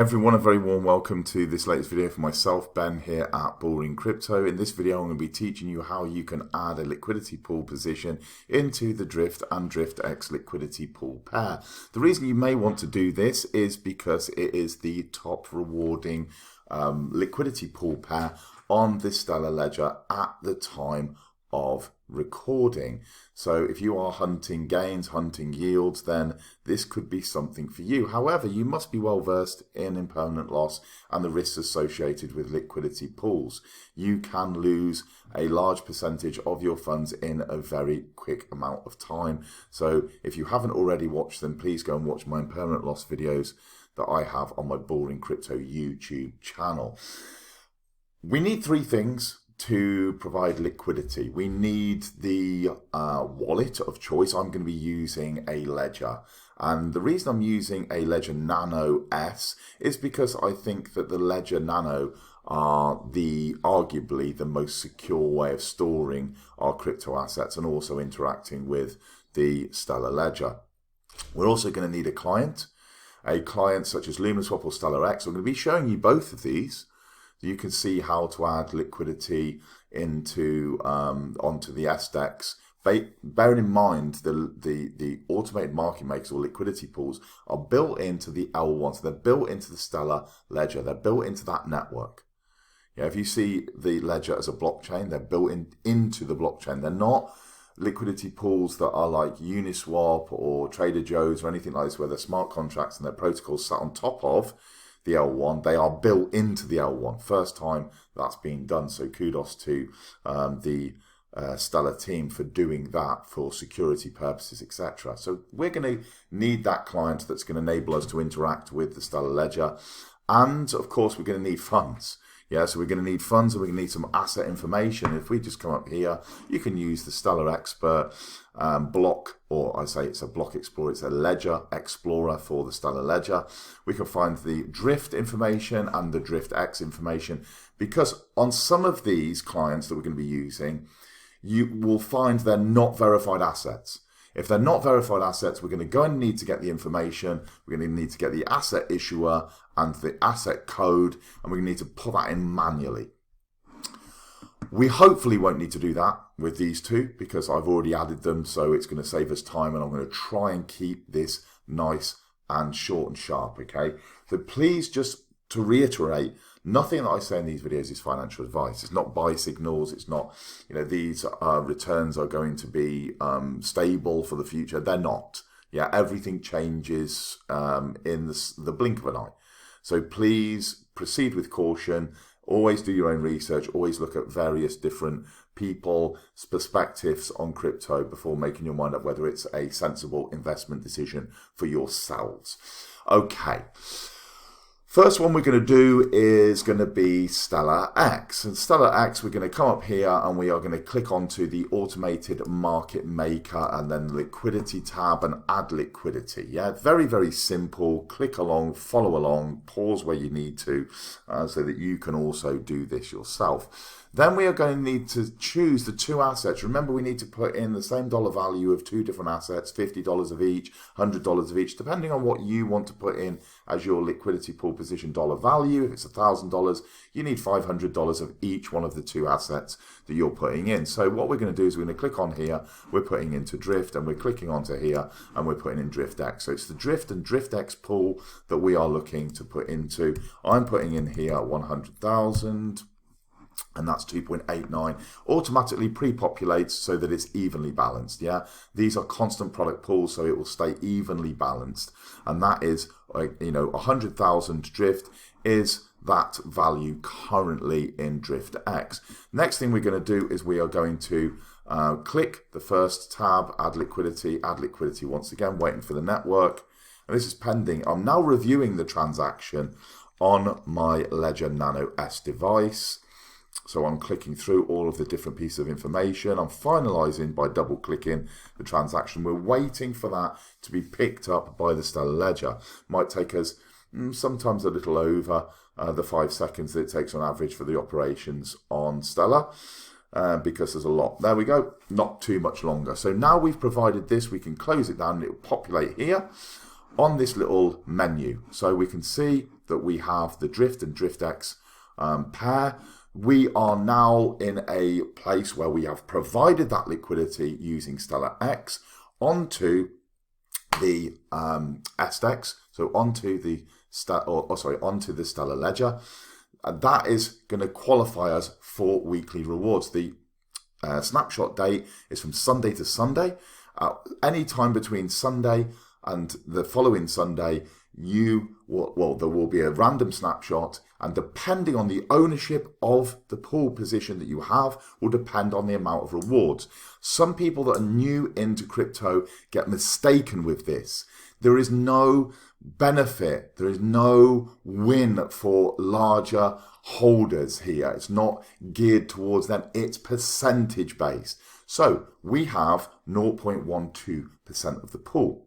Everyone, a very warm welcome to this latest video for myself, Ben, here at Bullring Crypto. In this video, I'm going to be teaching you how you can add a liquidity pool position into the DRIFT and DRIFTX liquidity pool pair. The reason you may want to do this is because it is the top rewarding liquidity pool pair on the Stellar Ledger at the time of recording. So if you are hunting gains, hunting yields, then this could be something for you. However, you must be well versed in impermanent loss and the risks associated with liquidity pools. You can lose a large percentage of your funds in a very quick amount of time. So if you haven't already watched them, please go and watch my impermanent loss videos that I have on my Bullring Crypto YouTube channel. We need three things to provide liquidity. We need the wallet of choice. I'm going to be using a Ledger, and the reason I'm using a Ledger Nano S is because I think that the Ledger Nano are arguably the most secure way of storing our crypto assets and also interacting with the Stellar Ledger. We're also going to need a client such as Lumenswap or Stellar X. I'm going to be showing you both of these. You can see how to add liquidity into onto the SDEX. Bearing in mind the automated market makers or liquidity pools are built into the L1, so they're built into the Stellar Ledger. They're built into that network. Yeah, if you see the ledger as a blockchain, they're built into the blockchain. They're not liquidity pools that are like Uniswap or Trader Joe's or anything like this, where they're smart contracts and their protocols sat on top of the L1. They are built into the L1. First time that's been done. So kudos to the Stellar team for doing that for security purposes, etc. So we're going to need that client that's going to enable us to interact with the Stellar Ledger. And of course, we're going to need funds. Yeah, so we're going to need funds and we're going to need some asset information. If we just come up here, you can use the Stellar Expert block, or I say it's a block explorer, it's a ledger explorer for the Stellar Ledger. We can find the drift information and the DriftX information, because on some of these clients that we're going to be using, you will find they're not verified assets. If they're not verified assets, we're going to go and need to get the information. We're going to need to get the asset issuer and the asset code, and we're going to need to put that in manually. We hopefully won't need to do that with these two because I've already added them, so it's going to save us time, and I'm going to try and keep this nice and short and sharp, okay? So please, just to reiterate, nothing that I say in these videos is financial advice. It's not buy signals. It's not, these returns are going to be stable for the future. They're not. Yeah, everything changes in the blink of an eye. So please proceed with caution. Always do your own research. Always look at various different people's perspectives on crypto before making your mind up whether it's a sensible investment decision for yourselves. Okay. First one we're going to do is going to be Stellar X. And Stellar X, we're going to come up here and we are going to click onto the automated market maker and then the liquidity tab and add liquidity. Yeah, very, very simple. Click along, follow along, pause where you need to so that you can also do this yourself. Then we are going to need to choose the two assets. Remember, we need to put in the same dollar value of two different assets, $50 of each, $100 of each, depending on what you want to put in as your liquidity pool position dollar value. If it's $1,000, you need $500 of each one of the two assets that you're putting in. So what we're going to do is we're going to click on here, we're putting into Drift, and we're clicking onto here, and we're putting in DriftX. So it's the Drift and DriftX pool that we are looking to put into. I'm putting in here 100,000. And that's 2.89, automatically pre-populates so that it's evenly balanced. Yeah, these are constant product pools, so it will stay evenly balanced. And that is, 100,000 drift is that value currently in DriftX. Next thing we're going to do is we are going to click the first tab, add liquidity once again, waiting for the network. And this is pending. I'm now reviewing the transaction on my Ledger Nano S device. So I'm clicking through all of the different pieces of information. I'm finalizing by double clicking the transaction. We're waiting for that to be picked up by the Stellar Ledger. Might take us sometimes a little over the 5 seconds that it takes on average for the operations on Stellar. Because there's a lot. There we go, not too much longer. So now we've provided this, we can close it down and it will populate here. on this little menu. So we can see that we have the Drift and DriftX pair. We are now in a place where we have provided that liquidity using Stellar X onto the SDEX, so onto the onto the Stellar Ledger. And that is going to qualify us for weekly rewards. The snapshot date is from Sunday to Sunday. Any time between Sunday and the following Sunday, there will be a random snapshot, and depending on the ownership of the pool position that you have will depend on the amount of rewards. Some people that are new into crypto get mistaken with this. There is no benefit, there is no win for larger holders here. It's not geared towards them, it's percentage based. So we have 0.12% of the pool.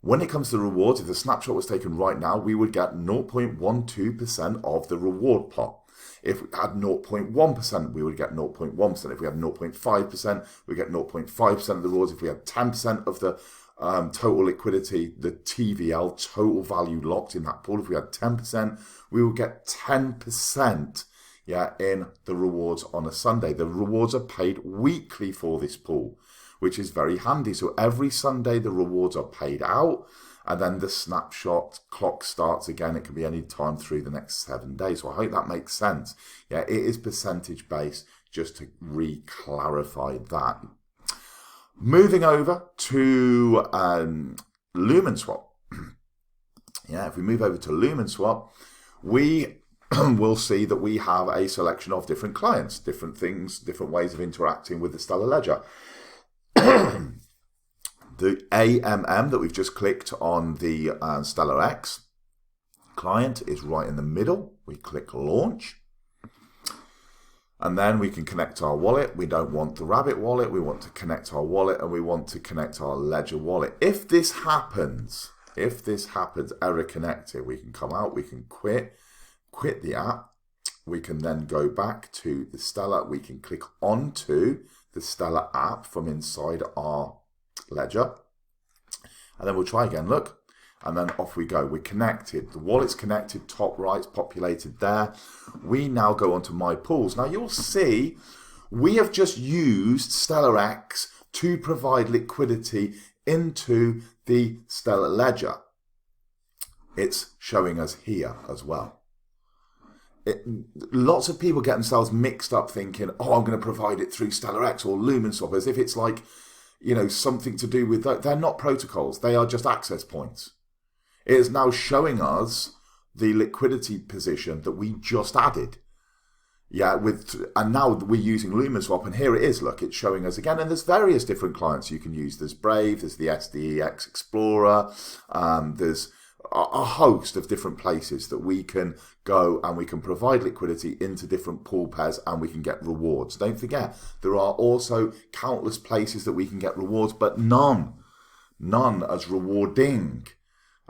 When it comes to rewards, if the snapshot was taken right now, we would get 0.12% of the reward pot. If we had 0.1%, we would get 0.1%. If we had 0.5%, we get 0.5% of the rewards. If we had 10% of the total liquidity, the TVL, total value locked in that pool, if we had 10%, we would get 10% in the rewards on a Sunday. The rewards are paid weekly for this pool, which is very handy. So every Sunday the rewards are paid out, and then the snapshot clock starts again. It can be any time through the next 7 days. So I hope that makes sense. Yeah, it is percentage based, just to re-clarify that. Moving over to Lumenswap. If we move over to Lumenswap, we will see that we have a selection of different clients, different things, different ways of interacting with the Stellar Ledger. The AMM that we've just clicked on the Stellar X client is right in the middle. We click launch, and then we can connect our wallet. We don't want the Rabbit wallet, we want to connect our wallet, and we want to connect our Ledger wallet. If this happens, error connected, we can come out, we can quit the app. We can then go back to the Stellar. We can click onto the Stellar app from inside our Ledger, and then we'll try again, look, and then off we go. We're connected, the wallet's connected, top right's populated there. We now go onto my pools. Now you'll see we have just used Stellar X to provide liquidity into the Stellar Ledger. It's showing us here as well. Lots of people get themselves mixed up thinking, oh, I'm going to provide it through Stellar X or Lumenswap, as if it's like, something to do with that. They're not protocols. They are just access points. It is now showing us the liquidity position that we just added. And now we're using Lumenswap, and here it is. Look, it's showing us again. And there's various different clients you can use. There's Brave, there's the SDEX Explorer, there's a host of different places that we can go and we can provide liquidity into different pool pairs, and we can get rewards. Don't forget, there are also countless places that we can get rewards, but none as rewarding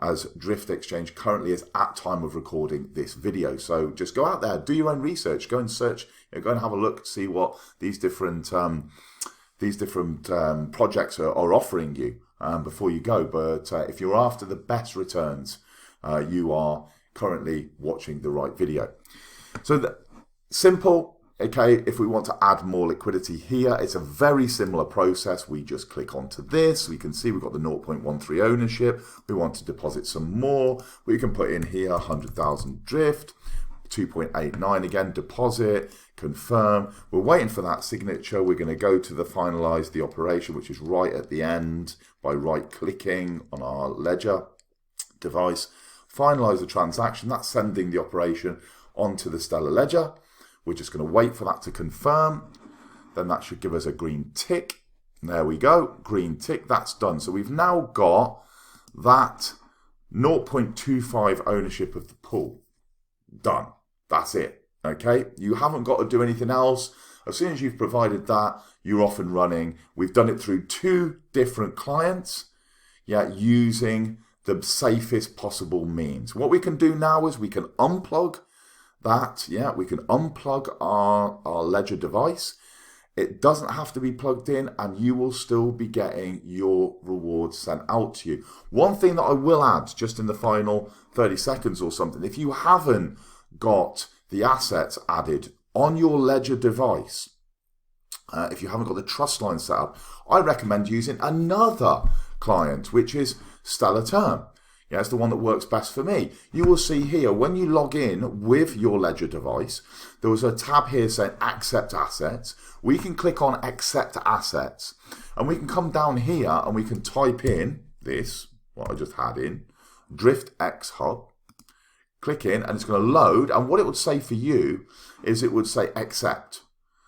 as Drift Exchange currently is at time of recording this video. So just go out there, do your own research, go and search, go and have a look to see what these different projects are offering you before you go. But if you're after the best returns, you are currently watching the right video. So simple. Okay, if we want to add more liquidity here, it's a very similar process. We just click onto this. We can see we've got the 0.13 ownership. We want to deposit some more. We can put in here 100,000 drift, 2.89 again, deposit, confirm. We're waiting for that signature. We're going to go to the finalize the operation, which is right at the end by right clicking on our Ledger device. Finalize the transaction. That's sending the operation onto the Stellar Ledger. We're just going to wait for that to confirm. Then that should give us a green tick. There we go, green tick, that's done. So we've now got that 0.25 ownership of the pool. Done, that's it, okay? You haven't got to do anything else. As soon as you've provided that, you're off and running. We've done it through 2 different clients, using the safest possible means. What we can do now is we can unplug that, we can unplug our Ledger device. It doesn't have to be plugged in, and you will still be getting your rewards sent out to you. One thing that I will add, just in the final 30 seconds or something, if you haven't got the assets added on your Ledger device, if you haven't got the trust line set up, I recommend using another client, which is Stellar Term. Yeah, it's the one that works best for me. You will see here, when you log in with your Ledger device, there was a tab here saying Accept Assets. We can click on Accept Assets, and we can come down here and we can type in this, what I just had in, DriftX Hub. Click in, and it's going to load, and what it would say for you is it would say Accept.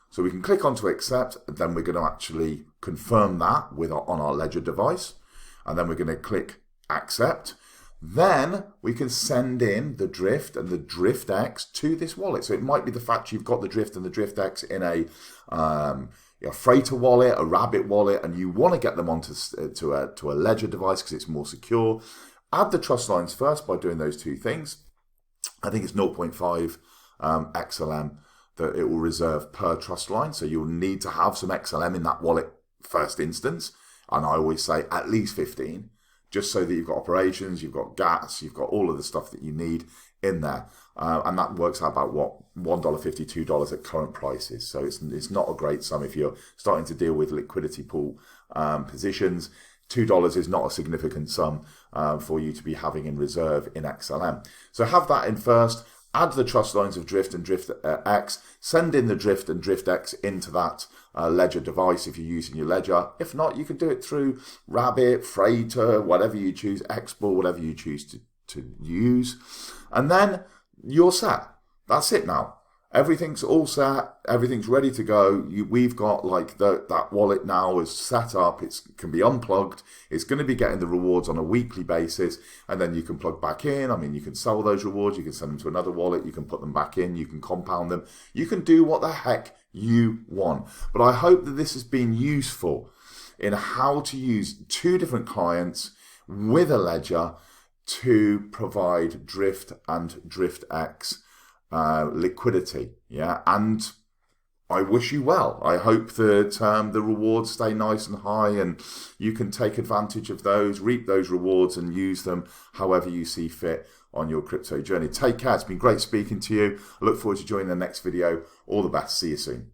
So we can click onto Accept, and then we're going to actually confirm that on our Ledger device, and then we're going to click Accept. Then we can send in the Drift and the DriftX to this wallet. So it might be the fact you've got the Drift and the DriftX in a Freighter wallet, a Rabbit wallet, and you want to get them onto to a Ledger device because it's more secure. Add the trust lines first by doing those two things. I think it's 0.5 XLM that it will reserve per trust line. So you'll need to have some XLM in that wallet first instance. And I always say at least 15. Just so that you've got operations, you've got gas, you've got all of the stuff that you need in there. And that works out about, what, $1.50, $2 at current prices. So it's not a great sum if you're starting to deal with liquidity pool positions. $2 is not a significant sum for you to be having in reserve in XLM. So have that in first. Add the trust lines of Drift and DriftX. Send in the Drift and DriftX into that Ledger device if you're using your Ledger. If not, you can do it through Rabbit, Freighter, whatever you choose, Export, whatever you choose to use. And then you're set. That's it now. Everything's all set. Everything's ready to go. We've got like that wallet now is set up. It can be unplugged. It's going to be getting the rewards on a weekly basis. And then you can plug back in. I mean, you can sell those rewards. You can send them to another wallet. You can put them back in. You can compound them. You can do what the heck you want. But I hope that this has been useful in how to use two different clients with a Ledger to provide Drift and DriftX liquidity. Yeah, and I wish you well. I hope that the rewards stay nice and high and you can take advantage of those, reap those rewards and use them however you see fit on your crypto journey. Take care. It's been great speaking to you. I look forward to joining the next video. All the best. See you soon.